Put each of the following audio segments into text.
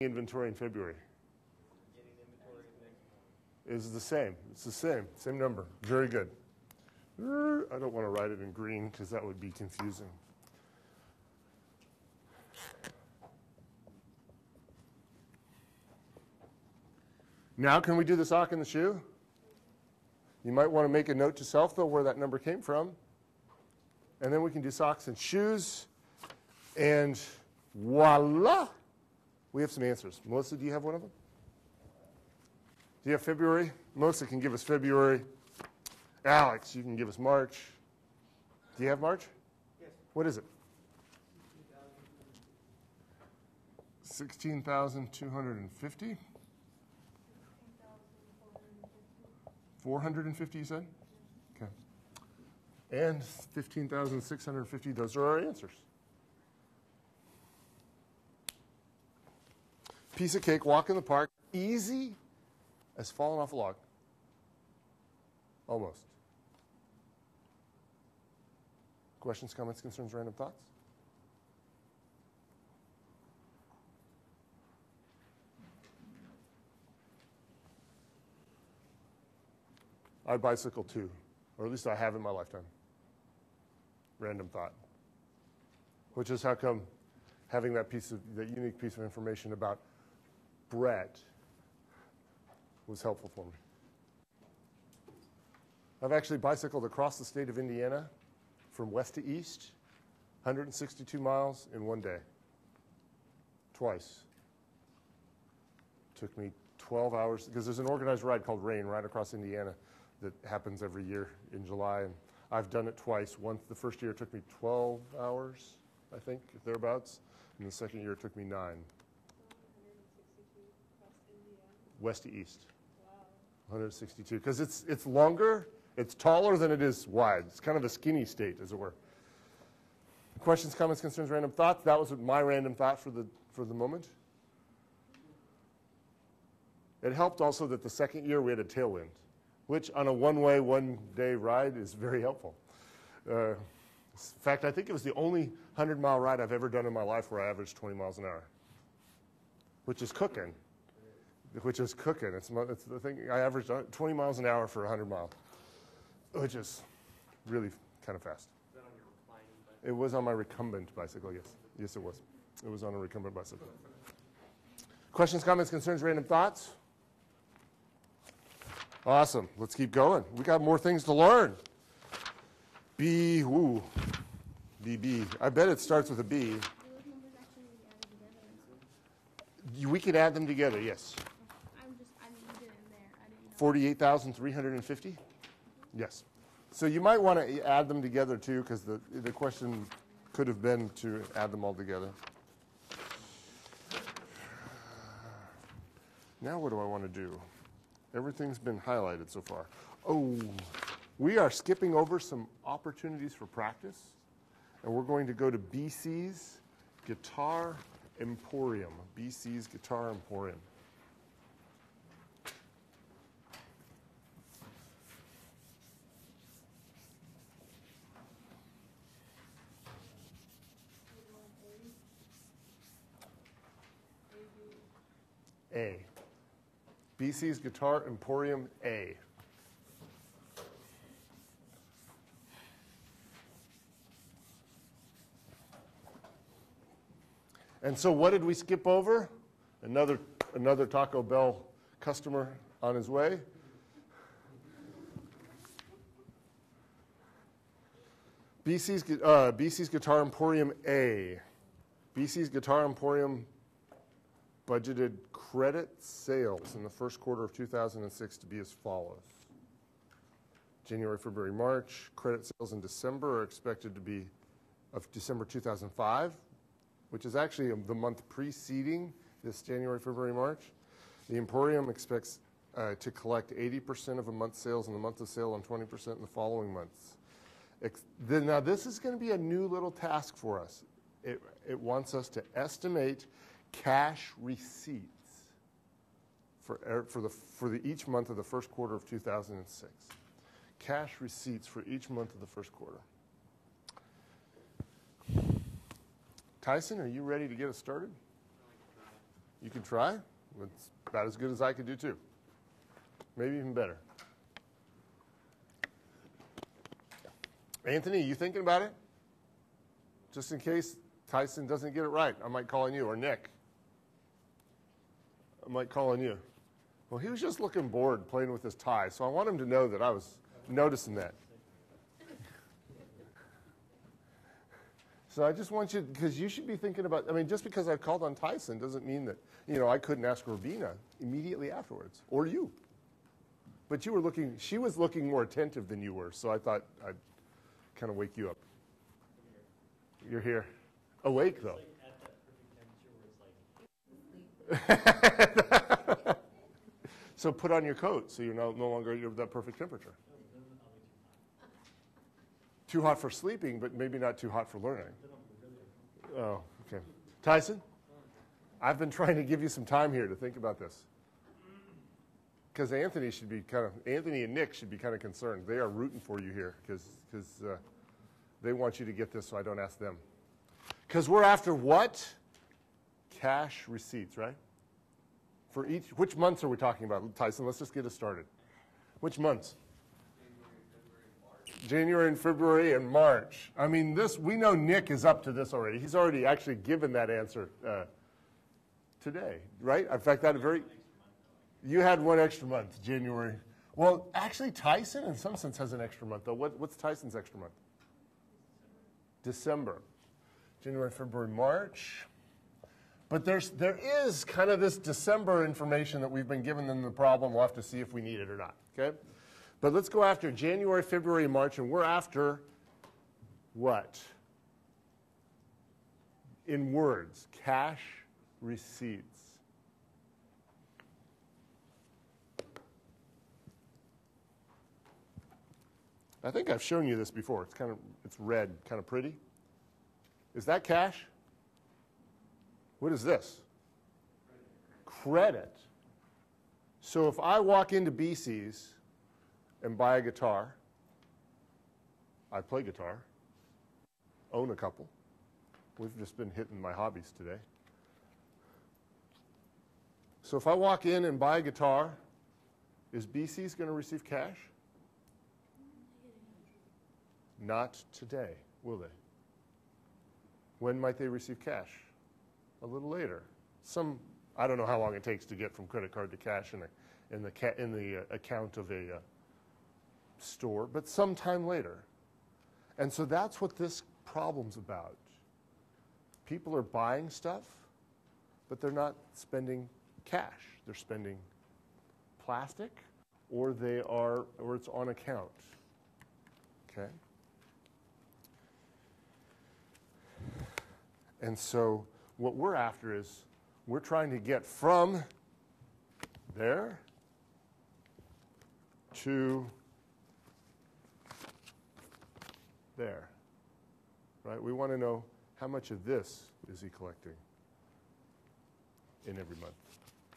inventory in February? Is the same. It's the same number. Very good. I don't want to write it in green because that would be confusing. Now can we do the sock and the shoe? You might want to make a note to self, though, where that number came from. And then we can do socks and shoes. And voila! We have some answers. Melissa, do you have one of them? Do you have February? Melissa can give us February. Alex, you can give us March. Do you have March? Yes. What is it? 16,250? 450, you said? Okay. And 15,650, those are our answers. Piece of cake, walk in the park, easy as falling off a log. Almost. Questions, comments, concerns, random thoughts? I bicycle too, or at least I have in my lifetime. Random thought. Which is how come having that unique piece of information about Brett was helpful for me. I've actually bicycled across the state of Indiana from west to east, 162 miles in one day, twice. Took me 12 hours, because there's an organized ride called RAIN right across Indiana that happens every year in July, and I've done it twice. Once, the first year it took me 12 hours, I think, thereabouts, and the second year it took me 9. 162 across Indiana. West to east. Wow. 162, because it's longer, it's taller than it is wide. It's kind of a skinny state, as it were. Questions, comments, concerns, random thoughts? That was my random thought for the moment. It helped also that the second year we had a tailwind, which on a one-way, one-day ride is very helpful. In fact, I think it was the only 100-mile ride I've ever done in my life where I averaged 20 miles an hour, which is cooking. It's the thing. I averaged 20 miles an hour for 100 miles, which is really kind of fast. Is that on your reclining bicycle? It was on my recumbent bicycle, yes. Yes, it was. It was on a recumbent bicycle. Questions, comments, concerns, random thoughts? Awesome. Let's keep going. We got more things to learn. B. I bet it starts with a B. Do those numbers actually added together? We could add them together, yes. You did it in there. I didn't know. 48,350? Yes. So you might want to add them together, too, because the question could have been to add them all together. Now what do I want to do? Everything's been highlighted so far. Oh, we are skipping over some opportunities for practice, and we're going to go to BC's Guitar Emporium. BC's Guitar Emporium. A. BC's Guitar Emporium A. And so what did we skip over? Another Taco Bell customer on his way. BC's Guitar Emporium A. BC's Guitar Emporium budgeted credit sales in the first quarter of 2006 to be as follows. January, February, March. Credit sales in December are expected to be of December 2005, which is actually the month preceding this January, February, March. The Emporium expects to collect 80% of a month's sales in the month of sale and 20% in the following months. Now, this is going to be a new little task for us. It wants us to estimate cash receipts for each month of the first quarter of 2006. Cash receipts for each month of the first quarter. Tyson, are you ready to get us started? You can try. It's about as good as I could do, too. Maybe even better. Anthony, you thinking about it? Just in case Tyson doesn't get it right, I might call on you, or Nick. I might call on you. Well, he was just looking bored playing with his tie, so I want him to know that I was noticing that. So I just want you, because you should be thinking about, I mean, just because I called on Tyson doesn't mean that, I couldn't ask Robina immediately afterwards, or you. But you were looking, she was looking more attentive than you were, so I thought I'd kind of wake you up. You're here. Awake, though. So put on your coat so you're no longer at that perfect temperature. Too hot for sleeping, but maybe not too hot for learning. Oh, okay. Tyson, I've been trying to give you some time here to think about this. Because Anthony and Nick should be kind of concerned. They are rooting for you here because they want you to get this so I don't ask them. Because we're after what? Cash receipts, right? For each, which months are we talking about, Tyson? Let's just get it started. Which months? January and February and March. I mean, we know Nick is up to this already. He's already actually given that answer today, right? In fact, you had one extra month, January. Well, actually, Tyson, in some sense, has an extra month, though. What's Tyson's extra month? December. January, February, March. But there is kind of this December information that we've been given in the problem. We'll have to see if we need it or not, okay? But let's go after January, February, March, and we're after what? In words, cash receipts. I think I've shown you this before. It's red, kind of pretty. Is that cash? What is this? Credit. So if I walk into BC's and buy a guitar, I play guitar, own a couple. We've just been hitting my hobbies today. So if I walk in and buy a guitar, is BC's going to receive cash? Not today, will they? When might they receive cash? A little later. I don't know how long it takes to get from credit card to cash in the account of a store, but sometime later. And so that's what this problem's about. People are buying stuff, but they're not spending cash. They're spending plastic, or it's on account. Okay? And so what we're after is we're trying to get from there to there, right? We want to know how much of this is he collecting in every month.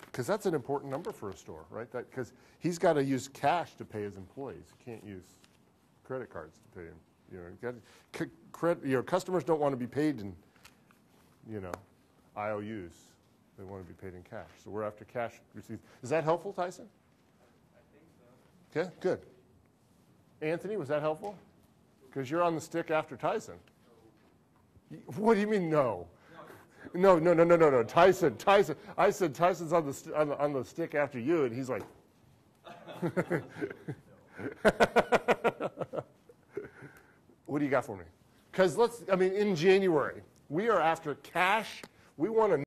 Because that's an important number for a store, right? Because he's got to use cash to pay his employees. He can't use credit cards to pay him. Customers don't want to be paid in IOUs. They want to be paid in cash. So we're after cash receipts. Is that helpful, Tyson? I think so. Okay, good. Anthony, was that helpful? Because you're on the stick after Tyson. No. What do you mean, no? No. Tyson. I said Tyson's on the stick after you, and he's like. What do you got for me? Because in January, we are after cash. We want to